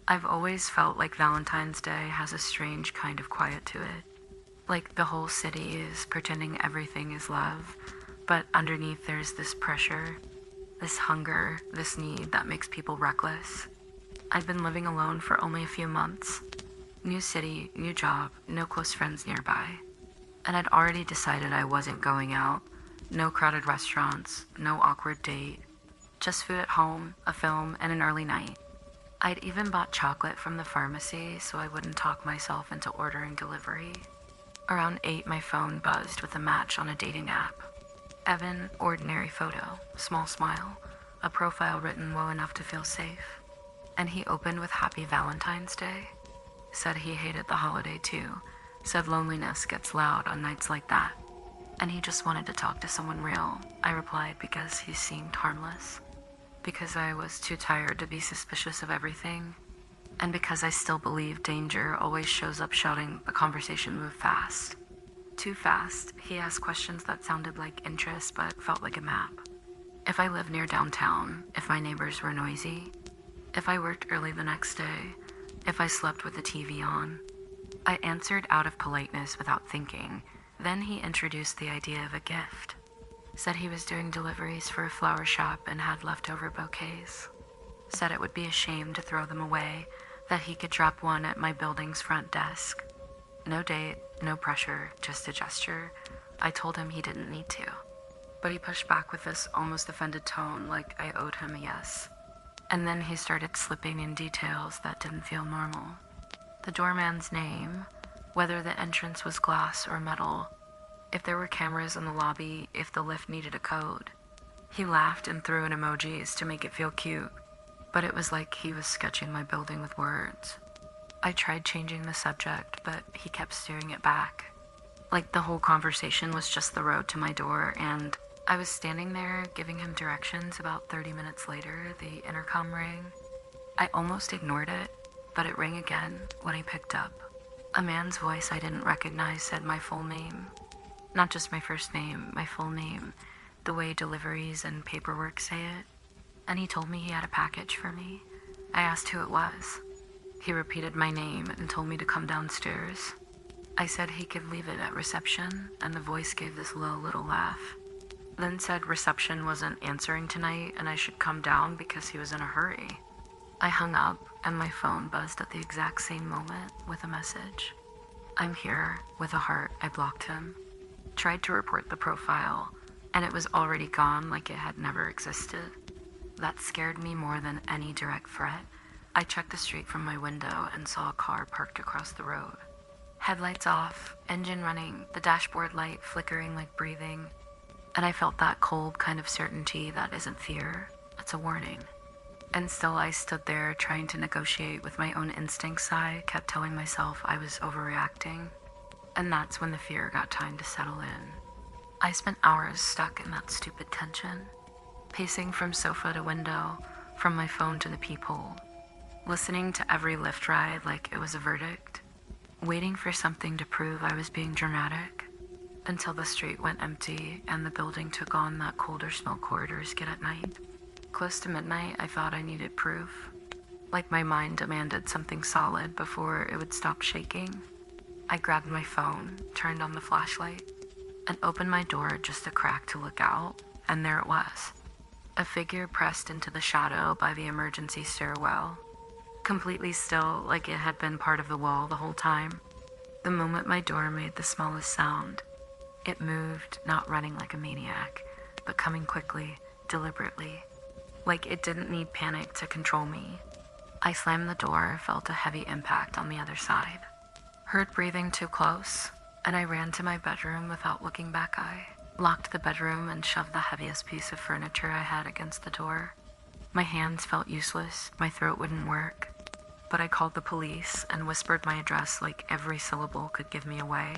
I've always felt like Valentine's Day has a strange kind of quiet to it. Like the whole city is pretending everything is love, but underneath there's this pressure, this hunger, this need that makes people reckless. I'd been living alone for only a few months. New city, new job, no close friends nearby. And I'd already decided I wasn't going out. No crowded restaurants, no awkward date. Just food at home, a film, and an early night. I'd even bought chocolate from the pharmacy so I wouldn't talk myself into ordering delivery. Around 8, my phone buzzed with a match on a dating app. Evan, ordinary photo, small smile, a profile written low enough to feel safe. And he opened with Happy Valentine's Day. Said he hated the holiday too. Said loneliness gets loud on nights like that. And he just wanted to talk to someone real. I replied because he seemed harmless. Because I was too tired to be suspicious of everything. And because I still believe danger always shows up shouting the conversation move fast. Too fast, he asked questions that sounded like interest but felt like a map. If I lived near downtown, if my neighbors were noisy, if I worked early the next day, if I slept with the TV on. I answered out of politeness without thinking. Then he introduced the idea of a gift. Said he was doing deliveries for a flower shop and had leftover bouquets. Said it would be a shame to throw them away, that he could drop one at my building's front desk. No date, no pressure, just a gesture. I told him he didn't need to. But he pushed back with this almost offended tone, like I owed him a yes. And then he started slipping in details that didn't feel normal. The doorman's name, whether the entrance was glass or metal, if there were cameras in the lobby, if the lift needed a code. He laughed and threw in emojis to make it feel cute, but it was like he was sketching my building with words. I tried changing the subject, but he kept steering it back. Like the whole conversation was just the road to my door, and I was standing there giving him directions. About 30 minutes later, the intercom rang. I almost ignored it, but it rang again when I picked up. A man's voice I didn't recognize said my full name. Not just my first name, my full name, the way deliveries and paperwork say it. And he told me he had a package for me. I asked who it was. He repeated my name and told me to come downstairs. I said he could leave it at reception, and the voice gave this low little laugh. Then said reception wasn't answering tonight and I should come down because he was in a hurry. I hung up and my phone buzzed at the exact same moment with a message. I'm here. With a heart, I blocked him. Tried to report the profile, and it was already gone like it had never existed. That scared me more than any direct threat. I checked the street from my window and saw a car parked across the road. Headlights off, engine running, the dashboard light flickering like breathing, and I felt that cold kind of certainty that isn't fear, it's a warning. And still I stood there trying to negotiate with my own instincts. I kept telling myself I was overreacting. And that's when the fear got time to settle in. I spent hours stuck in that stupid tension, pacing from sofa to window, from my phone to the peephole, listening to every lift ride like it was a verdict, waiting for something to prove I was being dramatic, until the street went empty and the building took on that colder smell corridors get at night. Close to midnight, I thought I needed proof, like my mind demanded something solid before it would stop shaking. I grabbed my phone, turned on the flashlight, and opened my door just a crack to look out, and there it was. A figure pressed into the shadow by the emergency stairwell, completely still like it had been part of the wall the whole time. The moment my door made the smallest sound, it moved, not running like a maniac, but coming quickly, deliberately, like it didn't need panic to control me. I slammed the door, felt a heavy impact on the other side. Heard breathing too close, and I ran to my bedroom without looking back. I locked the bedroom and shoved the heaviest piece of furniture I had against the door. My hands felt useless, my throat wouldn't work, but I called the police and whispered my address like every syllable could give me away.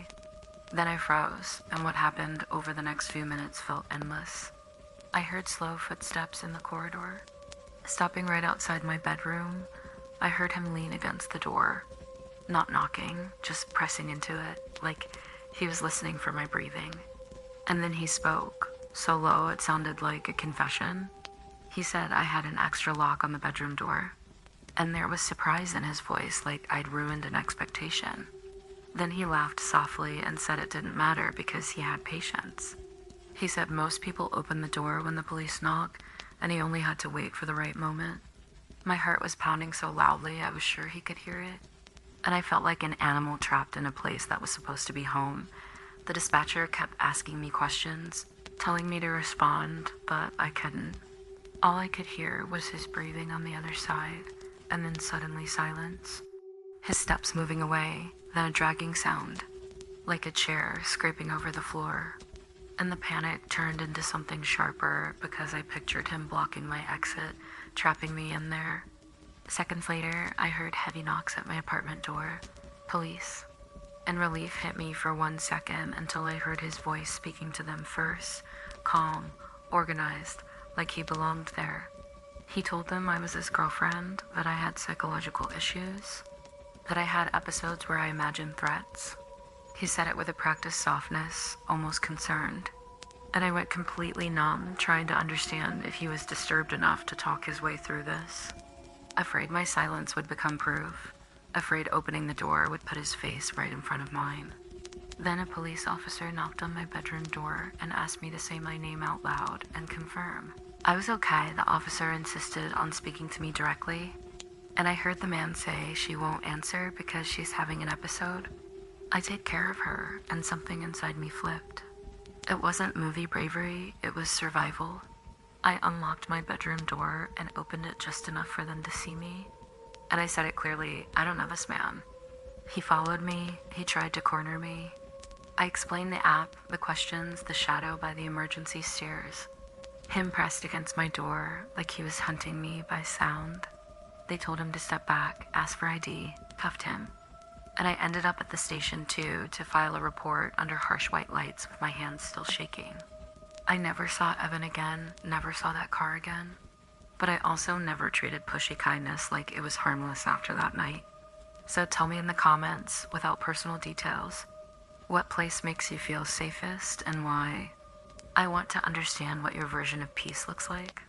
Then I froze, and what happened over the next few minutes felt endless. I heard slow footsteps in the corridor. Stopping right outside my bedroom, I heard him lean against the door. Not knocking, just pressing into it, like he was listening for my breathing. And then he spoke, so low it sounded like a confession. He said I had an extra lock on the bedroom door, and there was surprise in his voice, like I'd ruined an expectation. Then he laughed softly and said it didn't matter because he had patience. He said most people open the door when the police knock, and he only had to wait for the right moment. My heart was pounding so loudly I was sure he could hear it, and I felt like an animal trapped in a place that was supposed to be home. The dispatcher kept asking me questions, telling me to respond, but I couldn't. All I could hear was his breathing on the other side, and then suddenly silence. His steps moving away, then a dragging sound, like a chair scraping over the floor. And the panic turned into something sharper because I pictured him blocking my exit, trapping me in there. Seconds later, I heard heavy knocks at my apartment door. Police. And relief hit me for 1 second until I heard his voice speaking to them first, calm, organized, like he belonged there. He told them I was his girlfriend, that I had psychological issues, that I had episodes where I imagined threats. He said it with a practiced softness, almost concerned, and I went completely numb, trying to understand if he was disturbed enough to talk his way through this. Afraid my silence would become proof, afraid opening the door would put his face right in front of mine. Then a police officer knocked on my bedroom door and asked me to say my name out loud and confirm. I was okay. The officer insisted on speaking to me directly, and I heard the man say she won't answer because she's having an episode. I take care of her, and something inside me flipped. It wasn't movie bravery, it was survival. I unlocked my bedroom door and opened it just enough for them to see me. And I said it clearly, I don't know this man. He followed me, he tried to corner me. I explained the app, the questions, the shadow by the emergency stairs. Him pressed against my door, like he was hunting me by sound. They told him to step back, ask for ID, cuffed him. And I ended up at the station too to file a report under harsh white lights with my hands still shaking. I never saw Evan again, never saw that car again. But I also never treated pushy kindness like it was harmless after that night. So tell me in the comments, without personal details, what place makes you feel safest and why. I want to understand what your version of peace looks like.